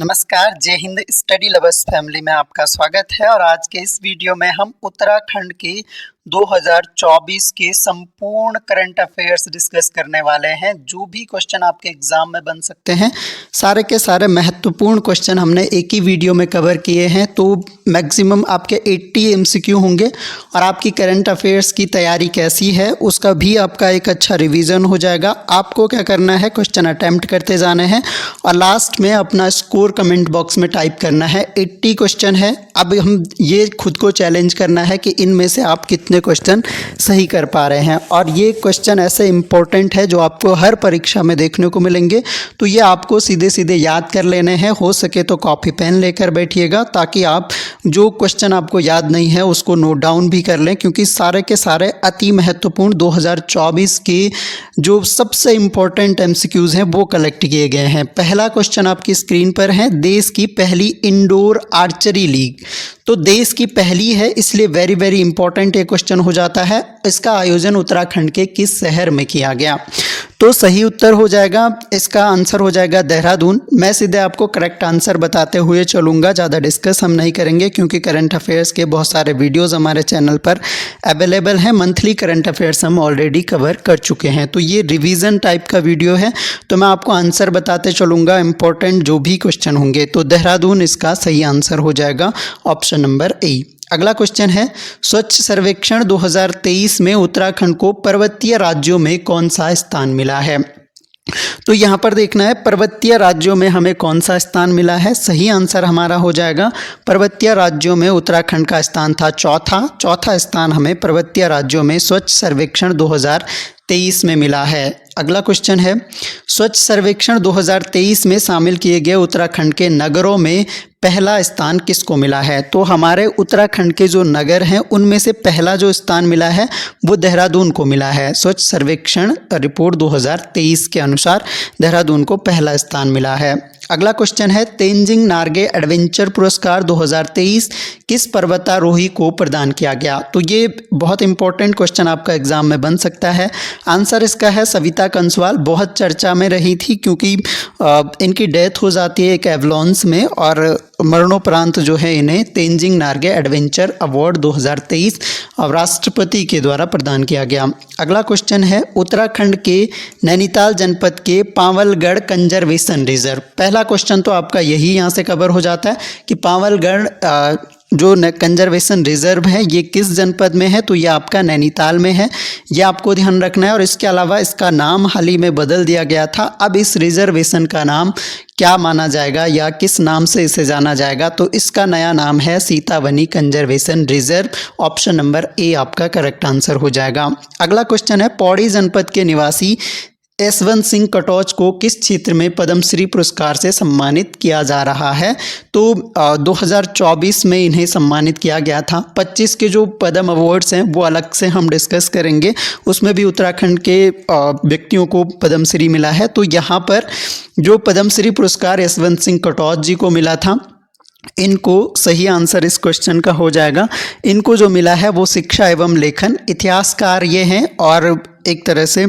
नमस्कार, जय Hind study lovers family में आपका स्वागत है। और आज के इस वीडियो में हम उत्तराखंड के 2024 के संपूर्ण करंट अफेयर्स डिस्कस करने वाले हैं। जो भी क्वेश्चन आपके एग्जाम में बन सकते हैं, सारे के सारे महत्वपूर्ण क्वेश्चन हमने एक ही वीडियो में कवर किए हैं। तो मैक्सिमम आपके 80 एमसीक्यू होंगे और आपकी करंट अफेयर्स की तैयारी कैसी है उसका भी आपका एक अच्छा रिवीजन हो जाएगा। आपको क्या करना है, क्वेश्चन अटेम्प्ट करते जाने हैं और लास्ट में अपना स्कोर कमेंट बॉक्स में टाइप करना है। 80 क्वेश्चन है। अब हम ये खुद को चैलेंज करना है कि इनमें से आप कितने क्वेश्चन सही कर पा रहे हैं। और ये क्वेश्चन ऐसे इंपॉर्टेंट है जो आपको हर परीक्षा में देखने को मिलेंगे, तो ये आपको सीधे सीधे याद कर लेने हैं। हो सके तो कॉपी पेन लेकर बैठिएगा ताकि आप जो क्वेश्चन आपको याद नहीं है उसको नोट डाउन भी कर लें, क्योंकि सारे के सारे अति महत्वपूर्ण 2024 के जो सबसे इम्पोर्टेंट एमसीक्यूज़ हैं वो कलेक्ट किए गए हैं। पहला क्वेश्चन आपकी स्क्रीन पर है, देश की पहली इंडोर आर्चरी लीग। तो देश की पहली है, इसलिए वेरी वेरी इंपॉर्टेंट ये क्वेश्चन हो जाता है। इसका आयोजन उत्तराखंड के किस शहर में किया गया? तो सही उत्तर हो जाएगा, इसका आंसर हो जाएगा देहरादून। मैं सीधे आपको करेक्ट आंसर बताते हुए चलूँगा, ज़्यादा डिस्कस हम नहीं करेंगे क्योंकि करंट अफेयर्स के बहुत सारे वीडियोस हमारे चैनल पर अवेलेबल हैं। मंथली करंट अफेयर्स हम ऑलरेडी कवर कर चुके हैं, तो ये रिवीजन टाइप का वीडियो है। तो मैं आपको आंसर बताते चलूँगा इंपॉर्टेंट जो भी क्वेश्चन होंगे। तो देहरादून इसका सही आंसर हो जाएगा, ऑप्शन नंबर ए। अगला क्वेश्चन है, स्वच्छ सर्वेक्षण 2023 में उत्तराखंड को पर्वतीय राज्यों में कौन सा स्थान मिला है? तो यहाँ पर देखना है पर्वतीय राज्यों में हमें कौन सा स्थान मिला है। सही आंसर हमारा हो जाएगा, पर्वतीय राज्यों में उत्तराखंड का स्थान था चौथा स्थान हमें पर्वतीय राज्यों में स्वच्छ सर्वेक्षण 2023 में मिला है। अगला क्वेश्चन है, स्वच्छ सर्वेक्षण 2023 में शामिल किए गए उत्तराखंड के नगरों में पहला स्थान किसको मिला है? तो हमारे उत्तराखंड के जो नगर हैं उनमें से पहला जो स्थान मिला है वो देहरादून को मिला है। स्वच्छ सर्वेक्षण रिपोर्ट 2023 के अनुसार देहरादून को पहला स्थान मिला है। अगला क्वेश्चन है, तेंजिंग नार्गे एडवेंचर पुरस्कार 2023 किस पर्वतारोही को प्रदान किया गया? तो ये बहुत इंपॉर्टेंट क्वेश्चन आपका एग्जाम में बन सकता है। आंसर इसका है सविता कंसवाल। बहुत चर्चा में रही थी क्योंकि इनकी डेथ हो जाती है एक एवलॉन्स में और मरणोपरांत जो है इन्हें तेंजिंग नार्गे एडवेंचर अवार्ड 2023 राष्ट्रपति के द्वारा प्रदान किया गया। अगला क्वेश्चन है, उत्तराखंड के नैनीताल जनपद के पावलगढ़ कंजर्वेशन रिजर्व। पहला क्वेश्चन तो आपका यही यहाँ से कवर हो जाता है कि पावलगढ़ जो कंजर्वेशन रिजर्व है ये किस जनपद में है? तो ये आपका नैनीताल में है, ये आपको ध्यान रखना है। और इसके अलावा इसका नाम हाल ही में बदल दिया गया था। अब इस रिजर्वेशन का नाम क्या माना जाएगा या किस नाम से इसे जाना जाएगा? तो इसका नया नाम है Sitavani conservation reserve. Option number A आपका करेक्ट आंसर हो जाएगा। अगला क्वेश्चन है, पौड़ी जनपद के निवासी यशवंत सिंह कटोच को किस क्षेत्र में पद्मश्री पुरस्कार से सम्मानित किया जा रहा है? तो 2024 में इन्हें सम्मानित किया गया था। 25 के जो पद्म अवार्ड्स हैं वो अलग से हम डिस्कस करेंगे, उसमें भी उत्तराखंड के व्यक्तियों को पद्मश्री मिला है। तो यहाँ पर जो पद्मश्री पुरस्कार यशवंत सिंह कटोच जी को मिला था, इनको सही आंसर इस क्वेश्चन का हो जाएगा। इनको जो मिला है वो शिक्षा एवं लेखन इतिहासकार ये हैं और एक तरह से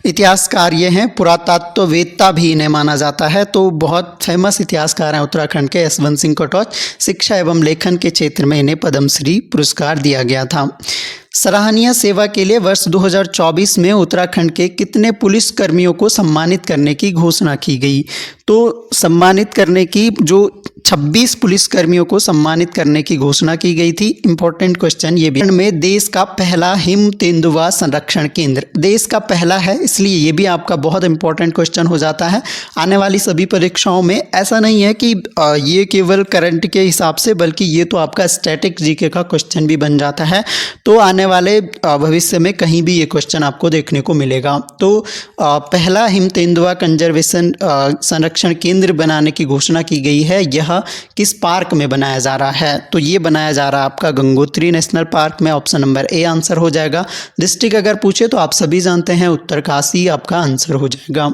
इतिहासकार ये हैं, पुरातत्ववेत्ता भी इन्हें माना जाता है। तो बहुत फेमस इतिहासकार हैं उत्तराखंड के यशवंत सिंह कटोच। शिक्षा एवं लेखन के क्षेत्र में इन्हें पद्मश्री पुरस्कार दिया गया था। सराहनीय सेवा के लिए वर्ष 2024 में उत्तराखंड के कितने पुलिस कर्मियों को सम्मानित करने की घोषणा की गई? तो सम्मानित करने की जो 26 पुलिस कर्मियों को सम्मानित करने की घोषणा की गई थी। इंपॉर्टेंट क्वेश्चन ये भी में देश का पहला हिम तेंदुआ संरक्षण केंद्र देश का पहला है, इसलिए ये भी आपका बहुत इंपॉर्टेंट क्वेश्चन हो जाता है आने वाली सभी परीक्षाओं में। ऐसा नहीं है कि ये केवल करंट के हिसाब से, बल्कि ये तो आपका स्टैटिक जीके का क्वेश्चन भी बन जाता है। तो आने वाले भविष्य में कहीं भी ये क्वेश्चन आपको देखने को मिलेगा। तो पहला हिम तेंदुआ कंजर्वेशन संरक्षण केंद्र बनाने की घोषणा की गई है। यह किस पार्क में बनाया जा रहा है? तो ये बनाया जा रहा है आपका गंगोत्री नेशनल पार्क में। ऑप्शन नंबर ए आंसर हो जाएगा। डिस्ट्रिक्ट अगर पूछे तो आप सभी जानते हैं उत्तरकाशी आपका आंसर हो जाएगा।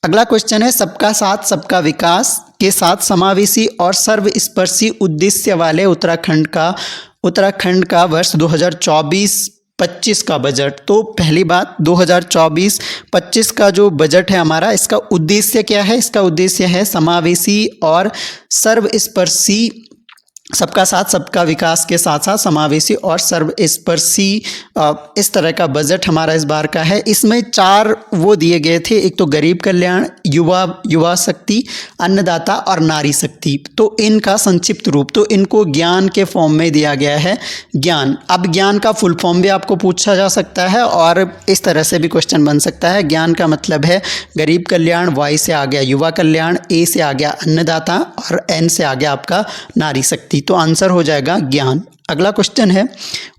अगला क्वेश्चन है, सबका साथ सबका विकास के साथ समावेशी और सर्वस्पर्शी उद्देश्य वाले उत्तराखंड का वर्ष 2024 25 का बजट। तो पहली बात 2024-25 का जो बजट है हमारा, इसका उद्देश्य क्या है? इसका उद्देश्य है समावेशी और सर्वस्पर्शी, सबका साथ सबका विकास के साथ साथ समावेशी और सर्वस्पर्शी इस तरह का बजट हमारा इस बार का है। इसमें 4 वो दिए गए थे, एक तो गरीब कल्याण, युवा शक्ति, अन्नदाता और नारी शक्ति। तो इनका संक्षिप्त रूप, तो इनको ज्ञान के फॉर्म में दिया गया है, ज्ञान। अब ज्ञान का फुल फॉर्म भी आपको पूछा जा सकता है और इस तरह से भी क्वेश्चन बन सकता है। ज्ञान का मतलब है गरीब कल्याण, वाई से आ गया युवा कल्याण, ए से आ गया अन्नदाता और एन से आ गया आपका नारी शक्ति। तो आंसर हो जाएगा ज्ञान। अगला क्वेश्चन है,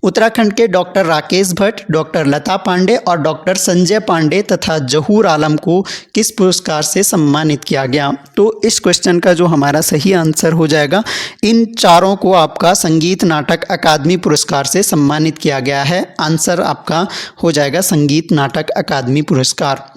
उत्तराखंड के डॉक्टर राकेश भट्ट, डॉक्टर लता पांडे और डॉक्टर संजय पांडे तथा जहूर आलम को किस पुरस्कार से सम्मानित किया गया? तो इस क्वेश्चन का जो हमारा सही आंसर हो जाएगा, इन चारों को आपका संगीत नाटक अकादमी पुरस्कार से सम्मानित किया गया है। आंसर आपका हो जाएगा संगीत नाटक अकादमी पुरस्कार।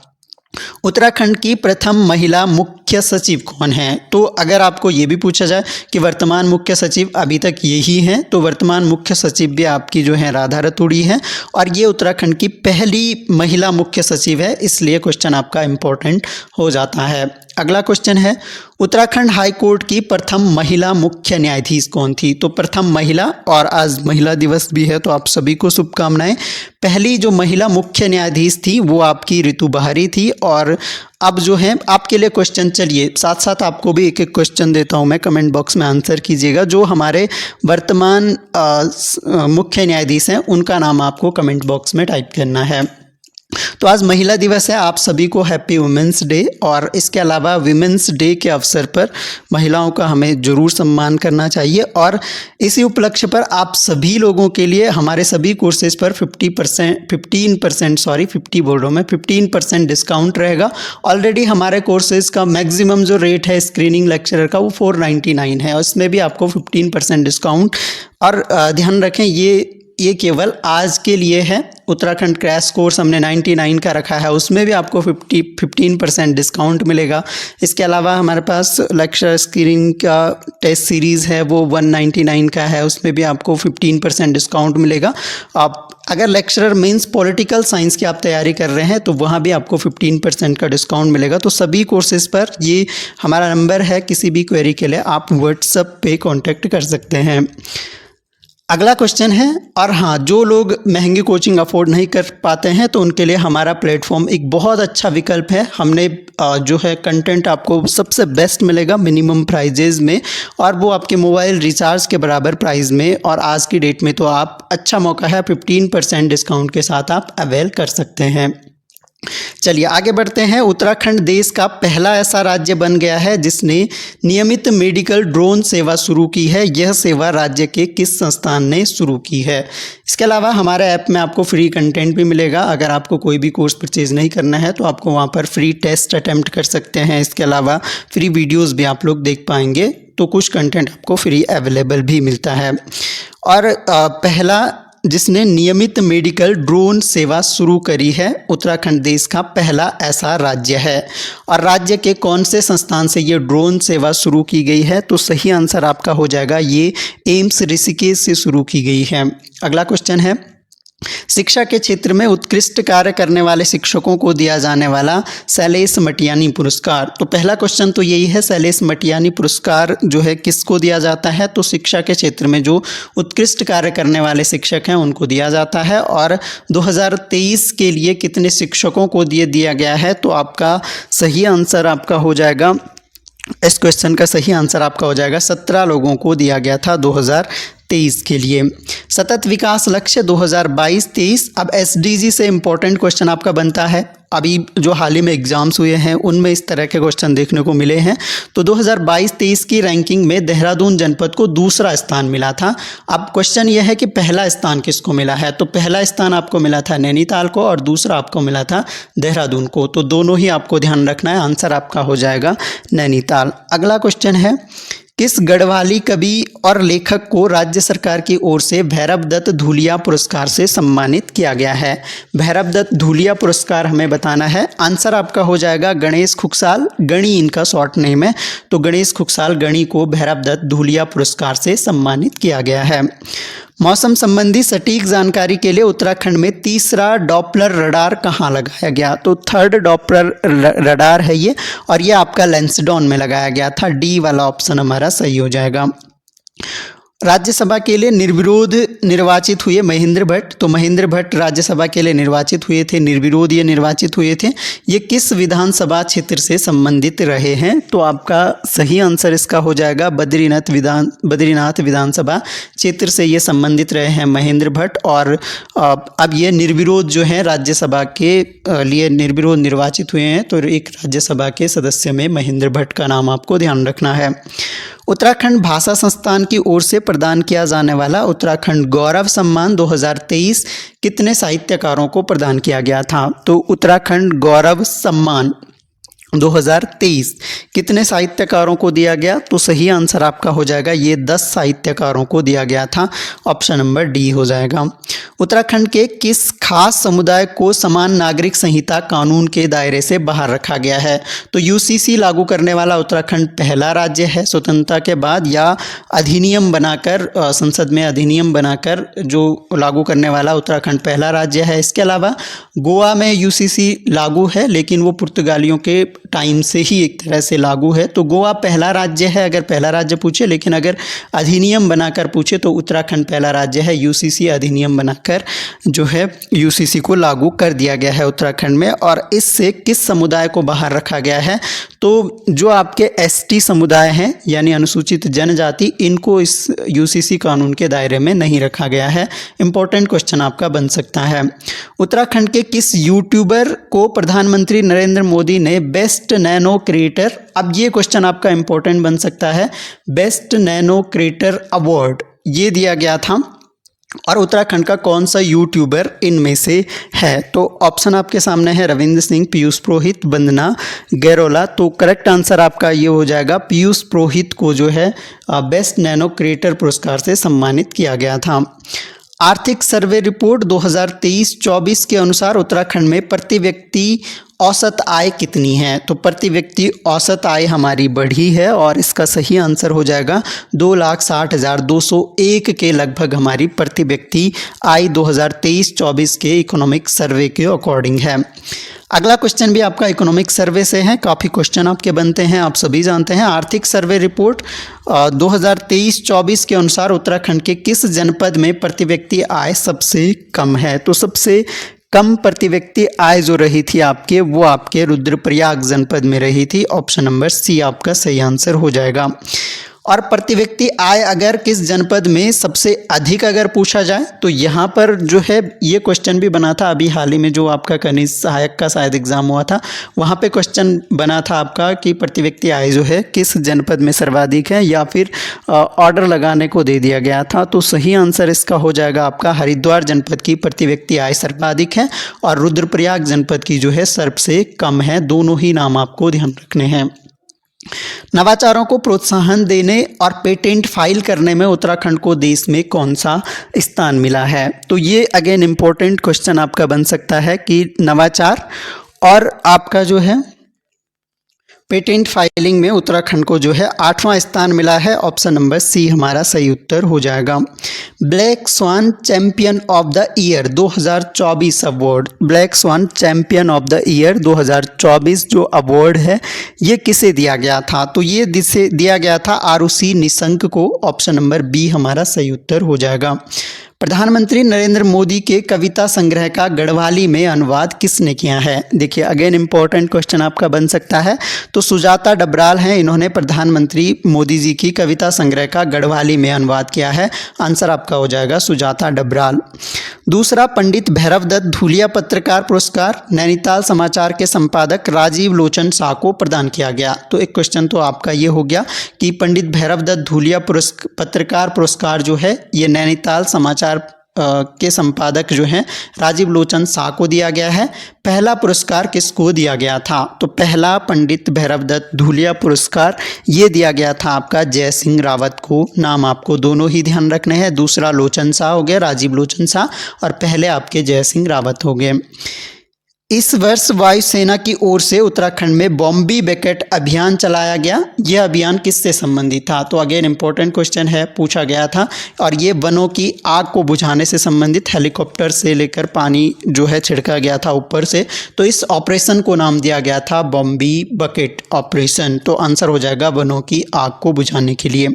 उत्तराखंड की प्रथम महिला मुख्य सचिव कौन है? तो अगर आपको ये भी पूछा जाए कि वर्तमान मुख्य सचिव अभी तक यही हैं, तो वर्तमान मुख्य सचिव भी आपकी जो है राधा रतूड़ी है और ये उत्तराखंड की पहली महिला मुख्य सचिव है, इसलिए क्वेश्चन आपका इम्पोर्टेंट हो जाता है। अगला क्वेश्चन है, उत्तराखंड हाई कोर्ट की प्रथम महिला मुख्य न्यायाधीश कौन थी? तो प्रथम महिला, और आज महिला दिवस भी है तो आप सभी को शुभकामनाएं। पहली जो महिला मुख्य न्यायाधीश थी वो आपकी ऋतु बहारी थी। और अब जो है आपके लिए क्वेश्चन, चलिए साथ साथ आपको भी एक एक क्वेश्चन देता हूं मैं, कमेंट बॉक्स में आंसर कीजिएगा। जो हमारे वर्तमान मुख्य न्यायाधीश हैं उनका नाम आपको कमेंट बॉक्स में टाइप करना है। तो आज महिला दिवस है, आप सभी को हैप्पी वुमेंस डे। और इसके अलावा वुमेंस डे के अवसर पर महिलाओं का हमें ज़रूर सम्मान करना चाहिए। और इसी उपलक्ष्य पर आप सभी लोगों के लिए हमारे सभी कोर्सेज पर 15% डिस्काउंट रहेगा। ऑलरेडी हमारे कोर्सेज का मैक्सिमम जो रेट है स्क्रीनिंग लेक्चरर का वो 499 है और इसमें भी आपको 15% डिस्काउंट। और ध्यान रखें ये केवल आज के लिए है। उत्तराखंड क्रैश कोर्स हमने 99 का रखा है, उसमें भी आपको 15% डिस्काउंट मिलेगा। इसके अलावा हमारे पास लेक्चर स्क्रीनिंग का टेस्ट सीरीज़ है वो 199 का है, उसमें भी आपको 15% डिस्काउंट मिलेगा। आप अगर लेक्चरर मीन्स पॉलिटिकल साइंस की आप तैयारी कर रहे हैं तो वहाँ भी आपको 15% का डिस्काउंट मिलेगा। तो सभी कोर्सेज पर ये हमारा नंबर है, किसी भी क्वेरी के लिए आप व्हाट्सएप पे कॉन्टैक्ट कर सकते हैं। अगला क्वेश्चन है, और हाँ, जो लोग महंगी कोचिंग अफोर्ड नहीं कर पाते हैं तो उनके लिए हमारा प्लेटफॉर्म एक बहुत अच्छा विकल्प है। हमने जो है कंटेंट आपको सबसे बेस्ट मिलेगा मिनिमम प्राइजेज में, और वो आपके मोबाइल रिचार्ज के बराबर प्राइस में। और आज की डेट में तो आप अच्छा मौका है, 15% डिस्काउंट के साथ आप अवेल कर सकते हैं। चलिए आगे बढ़ते हैं। उत्तराखंड देश का पहला ऐसा राज्य बन गया है जिसने नियमित मेडिकल ड्रोन सेवा शुरू की है। यह सेवा राज्य के किस संस्थान ने शुरू की है? इसके अलावा हमारे ऐप में आपको फ्री कंटेंट भी मिलेगा। अगर आपको कोई भी कोर्स परचेज नहीं करना है तो आपको वहां पर फ्री टेस्ट अटेम्प्ट कर सकते हैं। इसके अलावा फ्री वीडियोज़ भी आप लोग देख पाएंगे, तो कुछ कंटेंट आपको फ्री अवेलेबल भी मिलता है। और पहला जिसने नियमित मेडिकल ड्रोन सेवा शुरू करी है, उत्तराखंड देश का पहला ऐसा राज्य है। और राज्य के कौन से संस्थान से ये ड्रोन सेवा शुरू की गई है? तो सही आंसर आपका हो जाएगा ये एम्स ऋषिकेश से शुरू की गई है। अगला क्वेश्चन है, शिक्षा के क्षेत्र में उत्कृष्ट कार्य करने वाले शिक्षकों को दिया जाने वाला शैलेश मटियानी पुरस्कार। तो पहला क्वेश्चन तो यही है, शैलेश मटियानी पुरस्कार जो है किसको दिया जाता है? तो शिक्षा के क्षेत्र में जो उत्कृष्ट कार्य करने वाले शिक्षक हैं उनको दिया जाता है। और 2023 के लिए कितने शिक्षकों को दिया गया है? तो आपका सही आंसर आपका हो जाएगा, इस क्वेश्चन का सही आंसर आपका हो जाएगा 17 लोगों को दिया गया था 2023 के लिए। सतत विकास लक्ष्य 2022-23। अब एसडीजी से इम्पोर्टेंट क्वेश्चन आपका बनता है। अभी जो हाल ही में एग्जाम्स हुए हैं उनमें इस तरह के क्वेश्चन देखने को मिले हैं। तो 2022-23 की रैंकिंग में देहरादून जनपद को दूसरा स्थान मिला था। अब क्वेश्चन यह है कि पहला स्थान किसको मिला है? तो पहला स्थान आपको मिला था नैनीताल को और दूसरा आपको मिला था देहरादून को। तो दोनों ही आपको ध्यान रखना है, आंसर आपका हो जाएगा नैनीताल। अगला क्वेश्चन है, किस गढ़वाली कवि और लेखक को राज्य सरकार की ओर से भैरव दत्त धूलिया पुरस्कार से सम्मानित किया गया है? भैरव दत्त धूलिया पुरस्कार हमें बताना है। आंसर आपका हो जाएगा गणेश खुकसाल, गणी इनका शॉर्ट नेम है। तो गणेश खुकसाल गणी को भैरव दत्त धूलिया पुरस्कार से सम्मानित किया गया है। मौसम संबंधी सटीक जानकारी के लिए उत्तराखंड में तीसरा डॉपलर रडार कहाँ लगाया गया? तो थर्ड डॉपलर रडार है ये, और ये आपका लैंसडॉन में लगाया गया था। डी वाला ऑप्शन हमारा सही हो जाएगा। राज्यसभा के लिए निर्विरोध निर्वाचित हुए महेंद्र भट्ट, तो महेंद्र भट्ट राज्यसभा के लिए निर्वाचित हुए थे, निर्विरोध ये निर्वाचित हुए थे। ये किस विधानसभा क्षेत्र से संबंधित रहे हैं? तो आपका सही आंसर इसका हो जाएगा बद्रीनाथ विधानसभा क्षेत्र से ये संबंधित रहे हैं महेंद्र भट्ट। और अब ये निर्विरोध जो है राज्यसभा के लिए निर्विरोध निर्वाचित हुए हैं, तो एक राज्यसभा के सदस्य में महेंद्र भट्ट का नाम आपको ध्यान रखना है। उत्तराखंड भाषा संस्थान की ओर से प्रदान किया जाने वाला उत्तराखंड गौरव सम्मान 2023 कितने साहित्यकारों को प्रदान किया गया था? तो उत्तराखंड गौरव सम्मान 2023 कितने साहित्यकारों को दिया गया? तो सही आंसर आपका हो जाएगा ये 10 साहित्यकारों को दिया गया था। ऑप्शन नंबर डी हो जाएगा। उत्तराखंड के किस खास समुदाय को समान नागरिक संहिता कानून के दायरे से बाहर रखा गया है? तो यूसीसी लागू करने वाला उत्तराखंड पहला राज्य है स्वतंत्रता के बाद, या अधिनियम बनाकर संसद में अधिनियम बनाकर जो लागू करने वाला उत्तराखंड पहला राज्य है। इसके अलावा गोवा में यूसीसी लागू है, लेकिन वो पुर्तगालियों के टाइम से ही एक तरह से लागू है। तो गोवा पहला राज्य है अगर पहला राज्य पूछे, लेकिन अगर अधिनियम बनाकर पूछे तो उत्तराखंड पहला राज्य है। यूसीसी अधिनियम बनाकर जो है यूसीसी को लागू कर दिया गया है उत्तराखंड में। और इससे किस समुदाय को बाहर रखा गया है? तो जो आपके एसटी समुदाय हैं यानी अनुसूचित जनजाति, इनको इस यूसीसी कानून के दायरे में नहीं रखा गया है। इंपॉर्टेंट क्वेश्चन आपका बन सकता है। उत्तराखंड के किस यूट्यूबर को प्रधानमंत्री नरेंद्र मोदी ने बेस्ट नैनो क्रिएटर, अब ये क्वेश्चन आपका इंपॉर्टेंट बन सकता है, बेस्ट नैनो क्रिएटर अवार्ड ये दिया गया था, और उत्तराखंड का कौन सा यूट्यूबर इनमें से है? तो ऑप्शन आपके सामने है रविंद्र सिंह, पीयूष पुरोहित, वंदना गैरोला। तो करेक्ट आंसर आपका ये हो जाएगा, पीयूष पुरोहित को जो है बेस्ट नैनो क्रिएटर पुरस्कार से सम्मानित किया गया था। आर्थिक सर्वे रिपोर्ट 2023-24 के अनुसार उत्तराखंड में प्रति व्यक्ति औसत आय कितनी है? तो प्रति व्यक्ति औसत आय हमारी बढ़ी है, और इसका सही आंसर हो जाएगा 2,60,201 के लगभग हमारी प्रति व्यक्ति आय 2023-24 के इकोनॉमिक सर्वे के अकॉर्डिंग है। अगला क्वेश्चन भी आपका इकोनॉमिक सर्वे से है, काफ़ी क्वेश्चन आपके बनते हैं, आप सभी जानते हैं। आर्थिक सर्वे रिपोर्ट 2023-24 के अनुसार उत्तराखंड के किस जनपद में प्रति व्यक्ति आय सबसे कम है? तो सबसे कम प्रति व्यक्ति आय जो रही थी आपके, वो आपके रुद्रप्रयाग जनपद में रही थी। ऑप्शन नंबर सी आपका सही आंसर हो जाएगा। और प्रति व्यक्ति आय अगर किस जनपद में सबसे अधिक अगर पूछा जाए, तो यहाँ पर जो है ये क्वेश्चन भी बना था अभी हाल ही में, जो आपका कनिष्ठ सहायक का शायद एग्जाम हुआ था, वहाँ पे क्वेश्चन बना था आपका कि प्रति व्यक्ति आय जो है किस जनपद में सर्वाधिक है, या फिर ऑर्डर लगाने को दे दिया गया था। तो सही आंसर इसका हो जाएगा आपका हरिद्वार जनपद की प्रति व्यक्ति आय सर्वाधिक है, और रुद्रप्रयाग जनपद की जो है सबसे कम है। दोनों ही नाम आपको ध्यान रखने हैं। नवाचारों को प्रोत्साहन देने और पेटेंट फाइल करने में उत्तराखंड को देश में कौन सा स्थान मिला है? तो ये अगेन इम्पोर्टेंट क्वेश्चन आपका बन सकता है कि नवाचार और आपका जो है पेटेंट फाइलिंग में उत्तराखंड को जो है 8वां स्थान मिला है। ऑप्शन नंबर सी हमारा सही उत्तर हो जाएगा। Black swan champion of the year 2024 award, black swan champion of the year 2024 जो अवार्ड है ये किसे दिया गया था? तो ये दिया गया था आरुषि निशंक को। ऑप्शन नंबर बी हमारा सही उत्तर हो जाएगा। प्रधानमंत्री नरेंद्र मोदी के कविता संग्रह का गढ़वाली में अनुवाद किसने किया है? देखिए अगेन इंपॉर्टेंट क्वेश्चन आपका बन सकता है। तो सुजाता डबराल हैं, इन्होंने प्रधानमंत्री मोदी जी की कविता संग्रह का गढ़वाली में अनुवाद किया है। आंसर आपका हो जाएगा सुजाता डबराल। दूसरा, पंडित भैरव दत्त धूलिया पत्रकार पुरस्कार नैनीताल समाचार के संपादक राजीव लोचन शाह को प्रदान किया गया। तो एक क्वेश्चन तो आपका ये हो गया कि पंडित भैरव दत्त धूलिया पत्रकार पुरस्कार जो है ये नैनीताल समाचार के संपादक जो हैं राजीव लोचन शाह को दिया गया है। पहला पुरस्कार किसको दिया गया था? तो पहला पंडित भैरव दत्त धूलिया पुरस्कार ये दिया गया था आपका जय सिंह रावत को। नाम आपको दोनों ही ध्यान रखने हैं। दूसरा लोचन शाह हो गया, राजीव लोचन शाह, और पहले आपके जय सिंह रावत हो गए। इस वर्ष वायुसेना की ओर से उत्तराखंड में बॉम्बी बकेट अभियान चलाया गया। यह अभियान किससे संबंधित था? तो अगेन इंपॉर्टेंट क्वेश्चन है, पूछा गया था। और ये वनों की आग को बुझाने से संबंधित हेलीकॉप्टर से लेकर पानी जो है छिड़का गया था ऊपर से। तो इस ऑपरेशन को नाम दिया गया था बॉम्बी बकेट ऑपरेशन। तो आंसर हो जाएगा वनों की आग को बुझाने के लिए।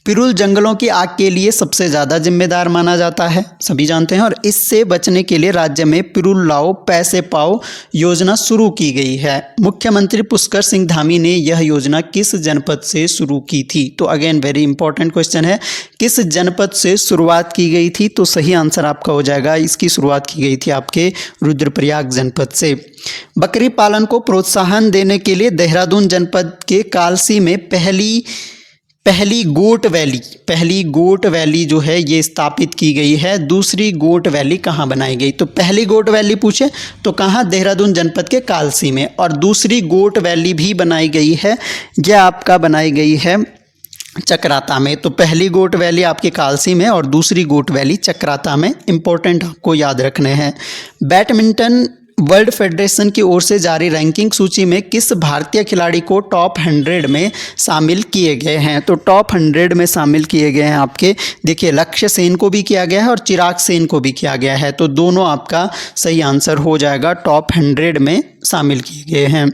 पिरूल जंगलों की आग के लिए सबसे ज़्यादा जिम्मेदार माना जाता है, सभी जानते हैं। और इससे बचने के लिए राज्य में पिरूल लाओ पैसे पाओ योजना शुरू की गई है। मुख्यमंत्री पुष्कर सिंह धामी ने यह योजना किस जनपद से शुरू की थी? तो अगेन वेरी इंपॉर्टेंट क्वेश्चन है, किस जनपद से शुरुआत की गई थी? तो सही आंसर आपका हो जाएगा, इसकी शुरुआत की गई थी आपके रुद्रप्रयाग जनपद से। बकरी पालन को प्रोत्साहन देने के लिए देहरादून जनपद के कालसी में पहली गोट वैली जो है ये स्थापित की गई है। दूसरी गोट वैली कहाँ बनाई गई? तो पहली गोट वैली पूछे तो कहाँ? देहरादून जनपद के कालसी में। और दूसरी गोट वैली भी बनाई गई है, यह आपका बनाई गई है चक्राता में। तो पहली गोट वैली आपके कालसी में और दूसरी गोट वैली चक्राता में। इंपॉर्टेंट आपको याद रखने हैं। बैडमिंटन वर्ल्ड फेडरेशन की ओर से जारी रैंकिंग सूची में किस भारतीय खिलाड़ी को टॉप 100 में शामिल किए गए हैं? तो टॉप 100 में शामिल किए गए हैं आपके, देखिए, लक्ष्य सेन को भी किया गया है और चिराग सेन को भी किया गया है। तो दोनों आपका सही आंसर हो जाएगा, टॉप 100 में शामिल किए गए हैं।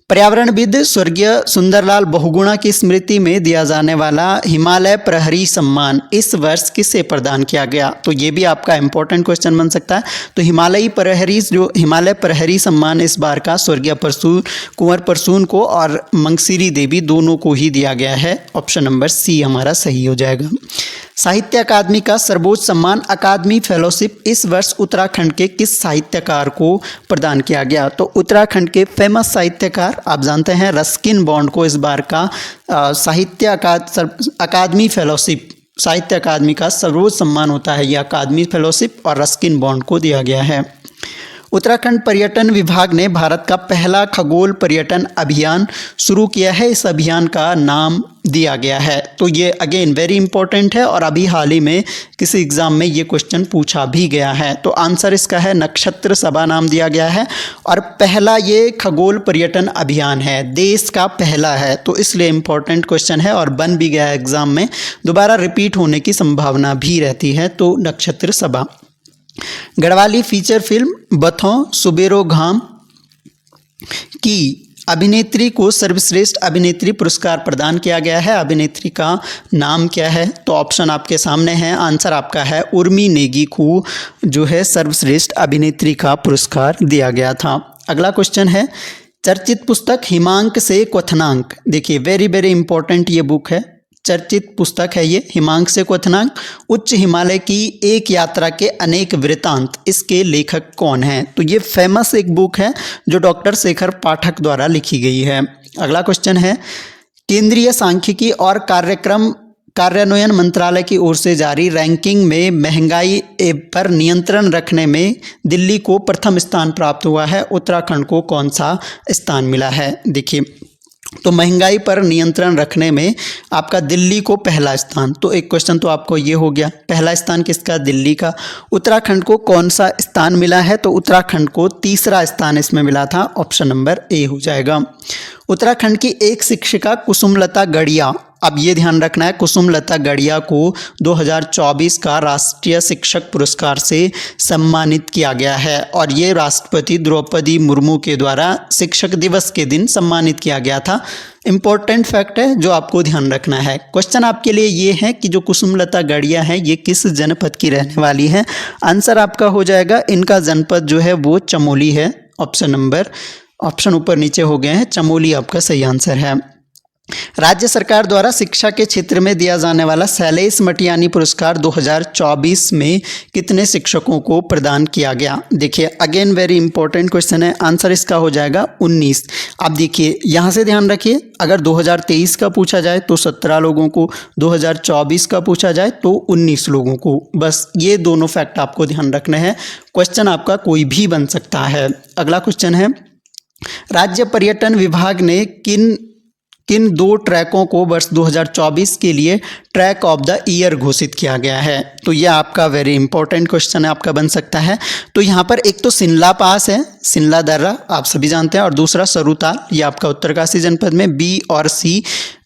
पर्यावरणविद स्वर्गीय सुंदरलाल बहुगुणा की स्मृति में दिया जाने वाला हिमालय प्रहरी सम्मान इस वर्ष किसे प्रदान किया गया? तो ये भी आपका इंपॉर्टेंट क्वेश्चन बन सकता है। तो हिमालय प्रहरी सम्मान इस बार का स्वर्गीय कुंवर परसून को और मंगसिरी देवी दोनों को ही दिया गया है। ऑप्शन नंबर सी हमारा सही हो जाएगा। साहित्य अकादमी का सर्वोच्च सम्मान अकादमी फेलोशिप इस वर्ष उत्तराखंड के किस साहित्यकार को प्रदान किया गया? तो उत्तराखंड के फेमस साहित्यकार आप जानते हैं रस्किन बॉन्ड को इस बार का साहित्य अकादमी फेलोशिप, साहित्य अकादमी का सर्वोच्च सम्मान होता है यह अकादमी फेलोशिप, और रस्किन बॉन्ड को दिया गया है। उत्तराखंड पर्यटन विभाग ने भारत का पहला खगोल पर्यटन अभियान शुरू किया है। इस अभियान का नाम दिया गया है। तो ये अगेन वेरी इंपॉर्टेंट है और अभी हाल ही में किसी एग्जाम में ये क्वेश्चन पूछा भी गया है। तो आंसर इसका है नक्षत्र सभा नाम दिया गया है। और पहला ये खगोल पर्यटन अभियान है, देश का पहला है, तो इसलिए इंपॉर्टेंट क्वेश्चन है और बन भी गया है एग्जाम में, दोबारा रिपीट होने की संभावना भी रहती है। तो नक्षत्र सभा। गढ़वाली फीचर फिल्म बथों सुबेरो घाम की अभिनेत्री को सर्वश्रेष्ठ अभिनेत्री पुरस्कार प्रदान किया गया है। अभिनेत्री का नाम क्या है? तो ऑप्शन आपके सामने है, आंसर आपका है उर्मी नेगी को जो है सर्वश्रेष्ठ अभिनेत्री का पुरस्कार दिया गया था। अगला क्वेश्चन है, चर्चित पुस्तक हिमांक से क्वथनांक, देखिए वेरी वेरी इंपॉर्टेंट ये बुक है, चर्चित पुस्तक है ये हिमांक से क्वथनांक, उच्च हिमालय की एक यात्रा के अनेक वृतांत, इसके लेखक कौन हैं? तो ये फेमस एक बुक है जो डॉक्टर शेखर पाठक द्वारा लिखी गई है। अगला क्वेश्चन है, केंद्रीय सांख्यिकी और कार्यान्वयन मंत्रालय की ओर से जारी रैंकिंग में महंगाई पर नियंत्रण रखने में दिल्ली को प्रथम स्थान प्राप्त हुआ है। उत्तराखंड को कौन सा स्थान मिला है? देखिए, तो महंगाई पर नियंत्रण रखने में आपका दिल्ली को पहला स्थान, तो एक क्वेश्चन तो आपको ये हो गया, पहला स्थान किसका? दिल्ली का। उत्तराखंड को कौन सा स्थान मिला है? तो उत्तराखंड को तीसरा स्थान इसमें मिला था, ऑप्शन नंबर ए हो जाएगा। उत्तराखंड की एक शिक्षिका कुसुमलता गढ़िया, अब ये ध्यान रखना है, कुसुमलता गढ़िया को 2024 का राष्ट्रीय शिक्षक पुरस्कार से सम्मानित किया गया है और ये राष्ट्रपति द्रौपदी मुर्मू के द्वारा शिक्षक दिवस के दिन सम्मानित किया गया था। इंपॉर्टेंट फैक्ट है जो आपको ध्यान रखना है। क्वेश्चन आपके लिए ये है कि जो कुसुमलता गढ़िया है ये किस जनपद की रहने वाली है? आंसर आपका हो जाएगा, इनका जनपद जो है वो चमोली है। ऑप्शन ऊपर नीचे हो गए हैं, चमोली आपका सही आंसर है। राज्य सरकार द्वारा शिक्षा के क्षेत्र में दिया जाने वाला शैलेश मटियानी पुरस्कार 2024 में कितने शिक्षकों को प्रदान किया गया? देखिए अगेन वेरी इंपॉर्टेंट क्वेश्चन है, आंसर इसका हो जाएगा 19। अब देखिए यहाँ से ध्यान रखिए, अगर 2023 का पूछा जाए तो 17 लोगों को, 2024 का पूछा जाए तो 19 लोगों को, बस ये दोनों फैक्ट आपको ध्यान रखने हैं। क्वेश्चन आपका कोई भी बन सकता है। अगला क्वेश्चन है, राज्य पर्यटन विभाग ने किन 2 ट्रैकों को वर्ष 2024 के लिए ट्रैक ऑफ द ईयर घोषित किया गया है? तो यह आपका वेरी इंपॉर्टेंट क्वेश्चन आपका बन सकता है। तो यहाँ पर एक तो शिमला पास है, शिमला दर्रा आप सभी जानते हैं, और दूसरा सरुताल, ये आपका उत्तरकाशी जनपद में। बी और सी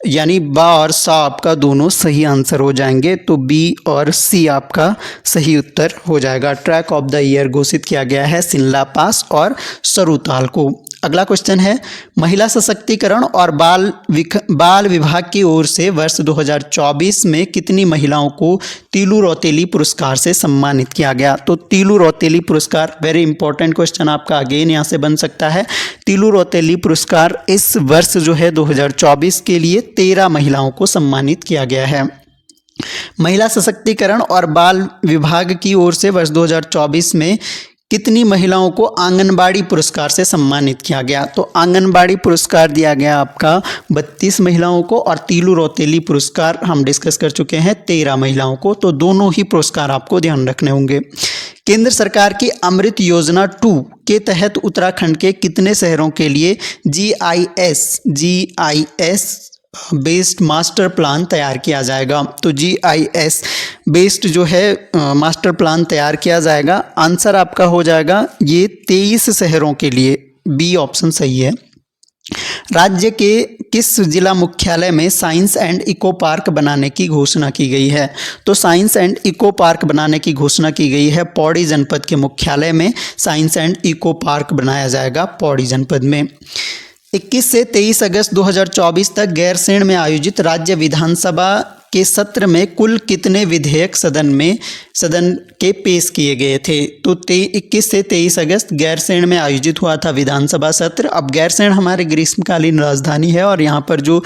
यानी बा और सा आपका दोनों सही आंसर हो जाएंगे, तो बी और सी आपका सही उत्तर हो जाएगा। ट्रैक ऑफ द ईयर घोषित किया गया है शिमला पास और सरुताल को। अगला क्वेश्चन है, महिला सशक्तिकरण और बाल विभाग की ओर से वर्ष 2024 में कितनी महिलाओं को तीलू रौतेली पुरस्कार से सम्मानित किया गया? तो तीलू रौतेली पुरस्कार वेरी इंपॉर्टेंट क्वेश्चन आपका अगेन यहाँ से बन सकता है। तीलू रौतेली पुरस्कार इस वर्ष जो है 2024 के लिए 13 महिलाओं को सम्मानित किया गया है। महिला सशक्तिकरण और बाल विभाग की ओर से वर्ष 2024 में कितनी महिलाओं को आंगनबाड़ी पुरस्कार से सम्मानित किया गया? तो आंगनबाड़ी पुरस्कार दिया गया आपका 32 महिलाओं को, और तीलू रौतेली पुरस्कार हम डिस्कस कर चुके हैं 13 महिलाओं को। तो दोनों ही पुरस्कार आपको ध्यान रखने होंगे। केंद्र सरकार की अमृत योजना 2 के तहत उत्तराखंड के कितने शहरों के लिए GIS बेस्ड मास्टर प्लान तैयार किया जाएगा? तो GIS बेस्ड जो है मास्टर प्लान तैयार किया जाएगा। आंसर आपका हो जाएगा ये 23 शहरों के लिए, बी ऑप्शन सही है। राज्य के किस जिला मुख्यालय में साइंस एंड इको पार्क बनाने की घोषणा की गई है? तो साइंस एंड इको पार्क बनाने की घोषणा की गई है पौड़ी जनपद के मुख्यालय में साइंस एंड इको पार्क बनाया जाएगा पौड़ी जनपद में। 21 से 23 अगस्त 2024 तक गैरसैंण में आयोजित राज्य विधानसभा के सत्र में कुल कितने विधेयक सदन के पेश किए गए थे? तो 21 से 23 अगस्त गैरसैंण में आयोजित हुआ था विधानसभा सत्र। अब गैरसैंण हमारे ग्रीष्मकालीन राजधानी है, और यहाँ पर जो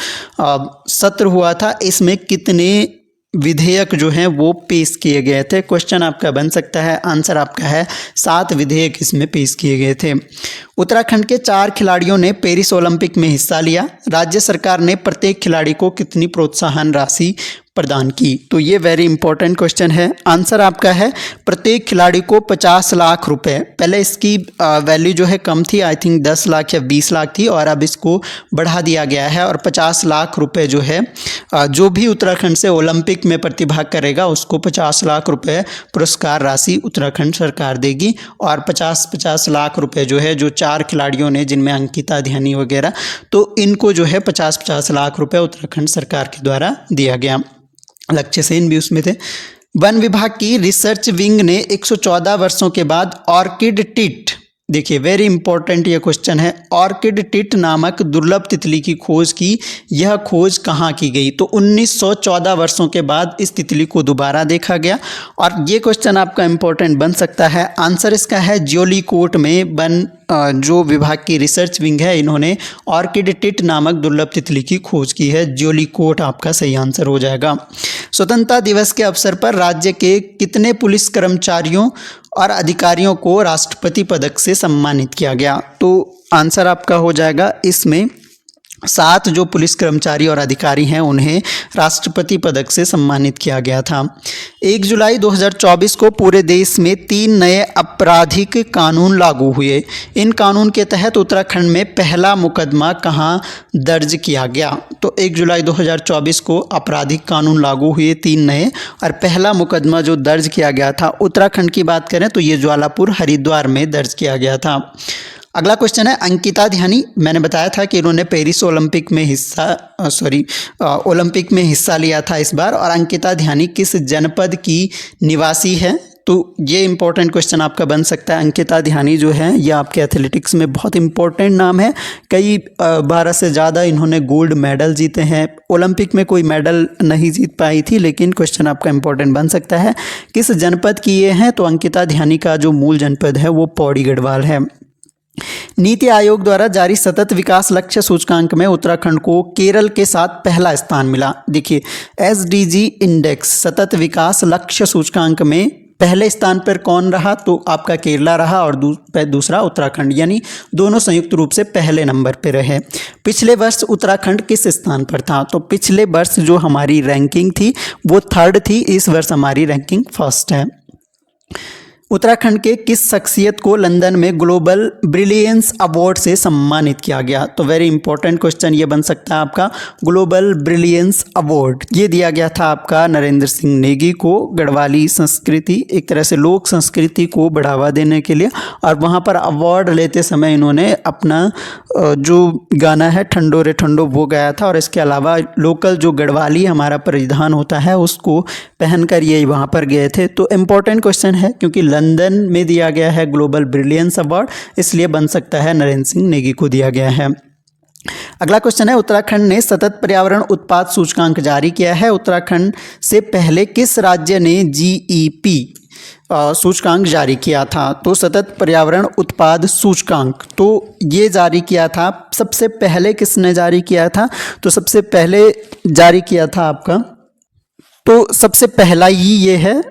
सत्र हुआ था इसमें कितने विधेयक जो हैं वो पेश किए गए थे? क्वेश्चन आपका बन सकता है। आंसर आपका है 7 विधेयक इसमें पेश किए गए थे। उत्तराखंड के 4 खिलाड़ियों ने पेरिस ओलंपिक में हिस्सा लिया। राज्य सरकार ने प्रत्येक खिलाड़ी को कितनी प्रोत्साहन राशि प्रदान की? तो ये वेरी इंपॉर्टेंट क्वेश्चन है। आंसर आपका है प्रत्येक खिलाड़ी को 50 लाख रुपए। पहले इसकी वैल्यू जो है कम थी, आई थिंक 10 लाख या 20 लाख थी, और अब इसको बढ़ा दिया गया है, और 50 लाख रुपए जो है जो भी उत्तराखंड से ओलंपिक में प्रतिभाग करेगा उसको 50 लाख रुपए पुरस्कार राशि उत्तराखंड सरकार देगी। और 50 लाख रुपए जो है जो 4 खिलाड़ियों ने, जिनमें अंकिता ध्यानी वगैरह, तो इनको जो है 50 लाख रुपए उत्तराखंड सरकार के द्वारा दिया गया। लक्ष्य सेन भी उसमें थे। वन विभाग की रिसर्च विंग ने 114 वर्षों के बाद ऑर्किड टिट, देखिए वेरी इंपॉर्टेंट ये क्वेश्चन है, ऑर्किड टिट नामक दुर्लभ तितली की खोज की। यह खोज कहाँ की गई? तो 1914 वर्षों के बाद इस तितली को दोबारा देखा गया, और ये क्वेश्चन आपका इंपॉर्टेंट बन सकता है। आंसर इसका है ज्योलिकोट में वन जो विभाग की रिसर्च विंग है इन्होंने ऑर्किड टिट नामक दुर्लभ तितली की खोज की है। ज्योलिकोट आपका सही आंसर हो जाएगा। स्वतंत्रता दिवस के अवसर पर राज्य के कितने पुलिस कर्मचारियों और अधिकारियों को राष्ट्रपति पदक से सम्मानित किया गया? तो आंसर आपका हो जाएगा इसमें 7 जो पुलिस कर्मचारी और अधिकारी हैं उन्हें राष्ट्रपति पदक से सम्मानित किया गया था। 1 जुलाई 2024 को पूरे देश में 3 नए आपराधिक कानून लागू हुए। इन कानून के तहत उत्तराखंड में पहला मुकदमा कहां दर्ज किया गया? तो 1 जुलाई 2024 को आपराधिक कानून लागू हुए 3 नए, और पहला मुकदमा जो दर्ज किया गया था उत्तराखंड की बात करें तो ये ज्वालापुर हरिद्वार में दर्ज किया गया था। अगला क्वेश्चन है अंकिता ध्यानी। मैंने बताया था कि इन्होंने पेरिस ओलंपिक में हिस्सा लिया था इस बार, और अंकिता ध्यानी किस जनपद की निवासी है? तो ये इंपॉर्टेंट क्वेश्चन आपका बन सकता है। अंकिता ध्यानी जो है ये आपके एथलेटिक्स में बहुत इंपॉर्टेंट नाम है। कई 12 से ज़्यादा इन्होंने गोल्ड मेडल जीते हैं। ओलंपिक में कोई मेडल नहीं जीत पाई थी, लेकिन क्वेश्चन आपका इंपॉर्टेंट बन सकता है। किस जनपद की ये हैं? तो अंकिता ध्यानी का जो मूल जनपद है वो पौड़ी गढ़वाल है। नीति आयोग द्वारा जारी सतत विकास लक्ष्य सूचकांक में उत्तराखंड को केरल के साथ पहला स्थान मिला। देखिए SDG इंडेक्स सतत विकास लक्ष्य सूचकांक में पहले स्थान पर कौन रहा? तो आपका केरला रहा, और दूसरा उत्तराखंड, यानी दोनों संयुक्त रूप से पहले नंबर पर रहे। पिछले वर्ष उत्तराखंड किस स्थान पर था? तो पिछले वर्ष जो हमारी रैंकिंग थी वो 3rd थी, इस वर्ष हमारी रैंकिंग 1st है। उत्तराखंड के किस शख्सियत को लंदन में ग्लोबल ब्रिलियंस अवार्ड से सम्मानित किया गया? तो वेरी इंपॉर्टेंट क्वेश्चन ये बन सकता है आपका। ग्लोबल ब्रिलियंस अवार्ड ये दिया गया था आपका नरेंद्र सिंह नेगी को, गढ़वाली संस्कृति, एक तरह से लोक संस्कृति को बढ़ावा देने के लिए। और वहाँ पर अवार्ड लेते समय इन्होंने अपना जो गाना है ठंडो रे ठंडो वो गाया था, और इसके अलावा लोकल जो गढ़वाली हमारा परिधान होता है उसको पहनकर ये वहाँ पर गए थे। तो इम्पोर्टेंट क्वेश्चन है, क्योंकि लंदन में दिया गया है ग्लोबल ब्रिलियंस अवार्ड, इसलिए बन सकता है नरेंद्र सिंह नेगी को दिया गया है। अगला क्वेश्चन है, उत्तराखंड ने सतत पर्यावरण उत्पाद सूचकांक जारी किया है। उत्तराखंड से पहले किस राज्य ने GEP सूचकांक जारी किया था? तो सतत पर्यावरण उत्पाद सूचकांक तो ये जारी किया था, सबसे पहले किसने जारी किया था? तो सबसे पहले जारी किया था आपका, तो सबसे पहला ही ये है,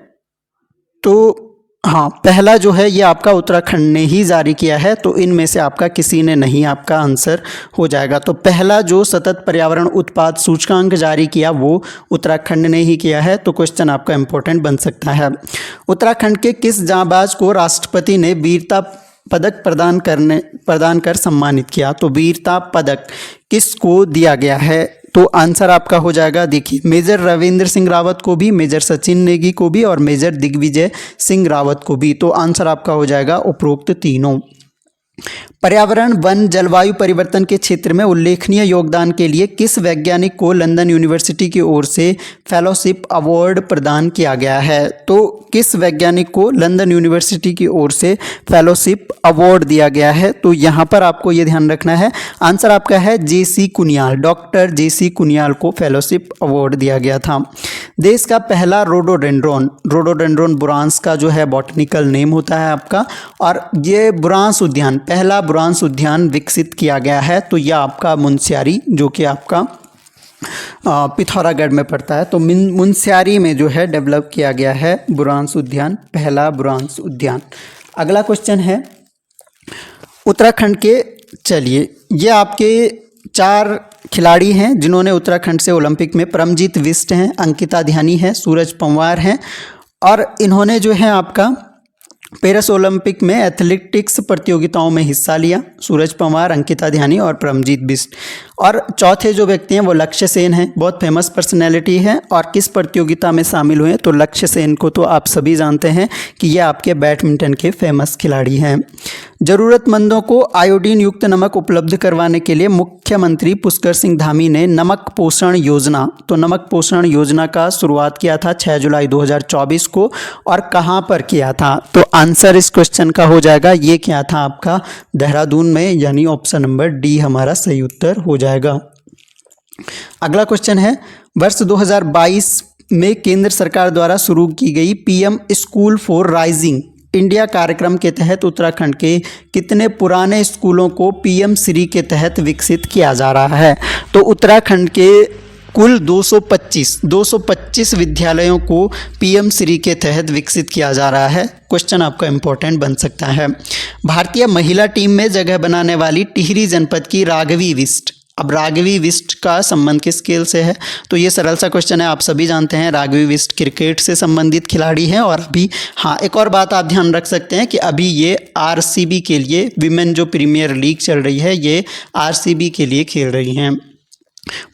तो हाँ पहला जो है ये आपका उत्तराखंड ने ही जारी किया है। तो इनमें से आपका किसी ने नहीं, आपका आंसर हो जाएगा। तो पहला जो सतत पर्यावरण उत्पाद सूचकांक जारी किया वो उत्तराखंड ने ही किया है। तो क्वेश्चन आपका इम्पोर्टेंट बन सकता है। उत्तराखंड के किस जांबाज को राष्ट्रपति ने वीरता पदक प्रदान कर सम्मानित किया? तो वीरता पदक किसको दिया गया है? तो आंसर आपका हो जाएगा, देखिए, मेजर रविंद्र सिंह रावत को भी, मेजर सचिन नेगी को भी और मेजर दिग्विजय सिंह रावत को भी। तो आंसर आपका हो जाएगा उपरोक्त तीनों। पर्यावरण, वन, जलवायु परिवर्तन के क्षेत्र में उल्लेखनीय योगदान के लिए किस वैज्ञानिक को लंदन यूनिवर्सिटी की ओर से फेलोशिप अवार्ड प्रदान किया गया है? तो किस वैज्ञानिक को लंदन यूनिवर्सिटी की ओर से फेलोशिप अवार्ड दिया गया है? तो यहाँ पर आपको ये ध्यान रखना है, आंसर आपका है JC Kuniyal, doctor JC Kuniyal को फेलोशिप अवार्ड दिया गया था। देश का पहला रोडोडेंड्रॉन बुरांस का जो है बॉटनिकल नेम होता है आपका, और ये बुरांस उद्यान, पहला बुरांस उद्यान विकसित किया गया है। तो यह आपका मुनस्यारी, जो कि आपका पिथौरागढ़ में पड़ता है, तो मुनस्यारी में जो है डेवलप किया गया है बुरांस उद्यान, पहला बुरांस उद्यान। अगला क्वेश्चन है उत्तराखंड के, चलिए ये आपके 4 खिलाड़ी हैं जिन्होंने उत्तराखंड से ओलंपिक में, परमजीत बिष्ट हैं, अंकिता ध्यानी है, सूरज पंवार हैं, और इन्होंने जो है आपका पेरिस ओलंपिक में एथलेटिक्स प्रतियोगिताओं में हिस्सा लिया। सूरज पंवार, अंकिता ध्यानी और परमजीत बिष्ट। और चौथे जो व्यक्ति हैं वो लक्ष्य सेन हैं, बहुत फेमस पर्सनैलिटी है। और किस प्रतियोगिता में शामिल हुए? तो लक्ष्य सेन को तो आप सभी जानते हैं कि ये आपके बैडमिंटन के फेमस खिलाड़ी हैं। ज़रूरतमंदों को आयोडीन युक्त नमक उपलब्ध करवाने के लिए मुख्यमंत्री पुष्कर सिंह धामी ने नमक पोषण योजना, तो नमक पोषण योजना का शुरुआत किया था 6 जुलाई 2024 को, और कहाँ पर किया था? तो आंसर इस क्वेश्चन का हो जाएगा, ये क्या था आपका देहरादून में, यानी ऑप्शन नंबर डी हमारा सही उत्तर हो जाएगा। अगला क्वेश्चन है, वर्ष 2022 में केंद्र सरकार द्वारा शुरू की गई PM school for rising India कार्यक्रम के तहत उत्तराखंड के कितने पुराने स्कूलों को PM श्री के तहत विकसित किया जा रहा है? तो उत्तराखंड के कुल 225 विद्यालयों को PM श्री के तहत विकसित किया जा रहा है। क्वेश्चन आपका इम्पोर्टेंट बन सकता है। भारतीय महिला टीम में जगह बनाने वाली टिहरी जनपद की राघवी बिष्ट, अब राघवी बिष्ट का संबंध किस खेल से है? तो ये सरल सा क्वेश्चन है, आप सभी जानते हैं राघवी बिष्ट क्रिकेट से संबंधित खिलाड़ी हैं। और अभी हाँ एक और बात आप ध्यान रख सकते हैं कि अभी ये RCB के लिए, विमेन जो प्रीमियर लीग चल रही है, ये RCB के लिए खेल रही हैं।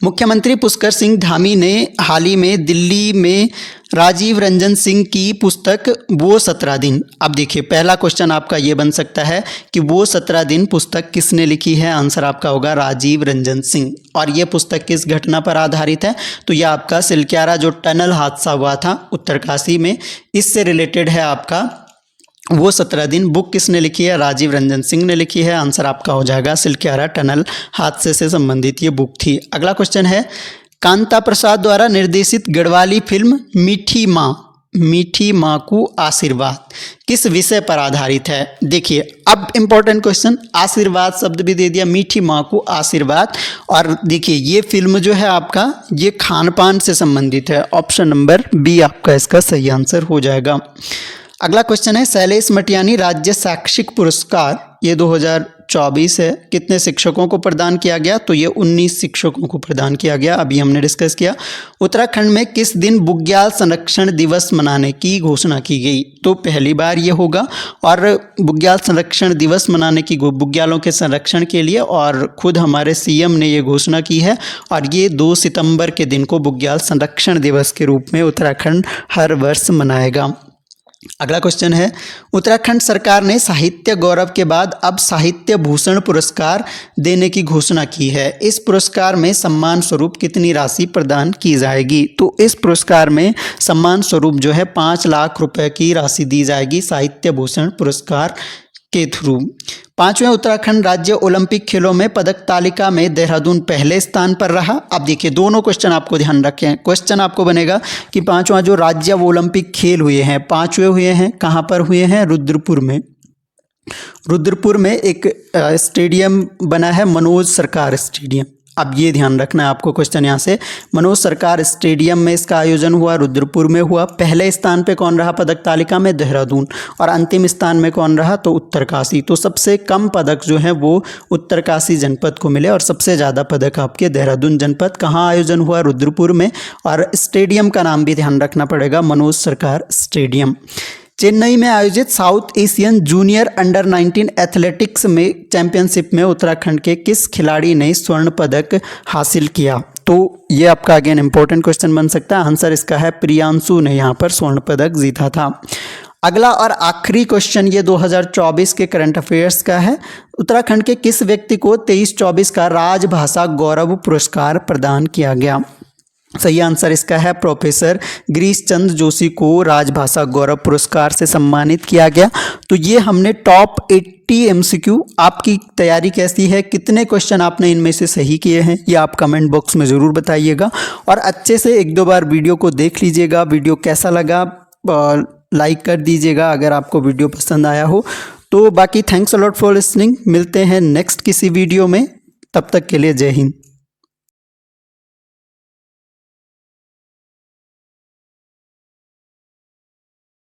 मुख्यमंत्री पुष्कर सिंह धामी ने हाल ही में दिल्ली में राजीव रंजन सिंह की पुस्तक वो 17 दिन, अब देखिए पहला क्वेश्चन आपका ये बन सकता है कि वो 17 दिन पुस्तक किसने लिखी है? आंसर आपका होगा राजीव रंजन सिंह। और ये पुस्तक किस घटना पर आधारित है? तो यह आपका सिलक्यारा जो टनल हादसा हुआ था उत्तरकाशी में, इससे रिलेटेड है आपका वो 17 दिन। बुक किसने लिखी है? राजीव रंजन सिंह ने लिखी है। आंसर आपका हो जाएगा सिलक्यारा टनल हादसे से संबंधित ये बुक थी। अगला क्वेश्चन है, कांता प्रसाद द्वारा निर्देशित गढ़वाली फिल्म मीठी माँ को आशीर्वाद किस विषय पर आधारित है? देखिए अब इंपॉर्टेंट क्वेश्चन, आशीर्वाद शब्द भी दे दिया, मीठी माँ को आशीर्वाद। और देखिए ये फिल्म जो है आपका ये खान पान से संबंधित है। ऑप्शन नंबर बी आपका इसका सही आंसर हो जाएगा। अगला क्वेश्चन है शैलेश मटियानी राज्य शैक्षिक पुरस्कार ये 2024 है, कितने शिक्षकों को प्रदान किया गया? तो ये 19 शिक्षकों को प्रदान किया गया, अभी हमने डिस्कस किया। उत्तराखंड में किस दिन बुग्याल संरक्षण दिवस मनाने की घोषणा की गई? तो पहली बार ये होगा, और बुग्याल संरक्षण दिवस मनाने की बुग्यालों के संरक्षण के लिए, और खुद हमारे सीएम ने ये घोषणा की है, और ये 2 सितंबर के दिन को बुग्याल संरक्षण दिवस के रूप में उत्तराखंड हर वर्ष मनाएगा। अगला क्वेश्चन है उत्तराखंड सरकार ने साहित्य गौरव के बाद अब साहित्य भूषण पुरस्कार देने की घोषणा की है। इस पुरस्कार में सम्मान स्वरूप कितनी राशि प्रदान की जाएगी? तो इस पुरस्कार में सम्मान स्वरूप जो है 5 लाख रुपए की राशि दी जाएगी साहित्य भूषण पुरस्कार के थ्रू। 5वें उत्तराखंड राज्य ओलंपिक खेलों में पदक तालिका में देहरादून पहले स्थान पर रहा। अब देखिए दोनों क्वेश्चन आपको ध्यान रखें। क्वेश्चन आपको बनेगा कि 5वां जो राज्य ओलंपिक खेल हुए हैं, 5वें हुए हैं, कहाँ पर हुए हैं? रुद्रपुर में। रुद्रपुर में एक स्टेडियम बना है, मनोज सरकार स्टेडियम। अब ये ध्यान रखना है आपको क्वेश्चन यहाँ से, मनोज सरकार स्टेडियम में इसका आयोजन हुआ, रुद्रपुर में हुआ। पहले स्थान पे कौन रहा पदक तालिका में? देहरादून। और अंतिम स्थान में कौन रहा? तो उत्तरकाशी। तो सबसे कम पदक जो है वो उत्तरकाशी जनपद को मिले, और सबसे ज़्यादा पदक आपके देहरादून जनपद। कहाँ आयोजन हुआ? रुद्रपुर में। और स्टेडियम का नाम भी ध्यान रखना पड़ेगा, मनोज सरकार स्टेडियम। चेन्नई में आयोजित south Asian junior under 19 athletics में चैंपियनशिप में उत्तराखंड के किस खिलाड़ी ने स्वर्ण पदक हासिल किया? तो ये आपका अगेन इंपॉर्टेंट क्वेश्चन बन सकता है। आंसर इसका है प्रियांशु ने यहाँ पर स्वर्ण पदक जीता था। अगला और आखिरी क्वेश्चन ये 2024 के करंट अफेयर्स का है। उत्तराखंड के किस व्यक्ति को 23-24 का राजभाषा गौरव पुरस्कार प्रदान किया गया? सही आंसर इसका है प्रोफेसर गिरीश चंद्र जोशी को राजभाषा गौरव पुरस्कार से सम्मानित किया गया। तो ये हमने टॉप 80 MCQ। आपकी तैयारी कैसी है? कितने क्वेश्चन आपने इनमें से सही किए हैं? ये आप कमेंट बॉक्स में ज़रूर बताइएगा, और अच्छे से 1-2 बार वीडियो को देख लीजिएगा। वीडियो कैसा लगा लाइक कर दीजिएगा अगर आपको वीडियो पसंद आया हो तो। बाकी thanks a lot for listening. मिलते हैं नेक्स्ट किसी वीडियो में, तब तक के लिए जय हिंद।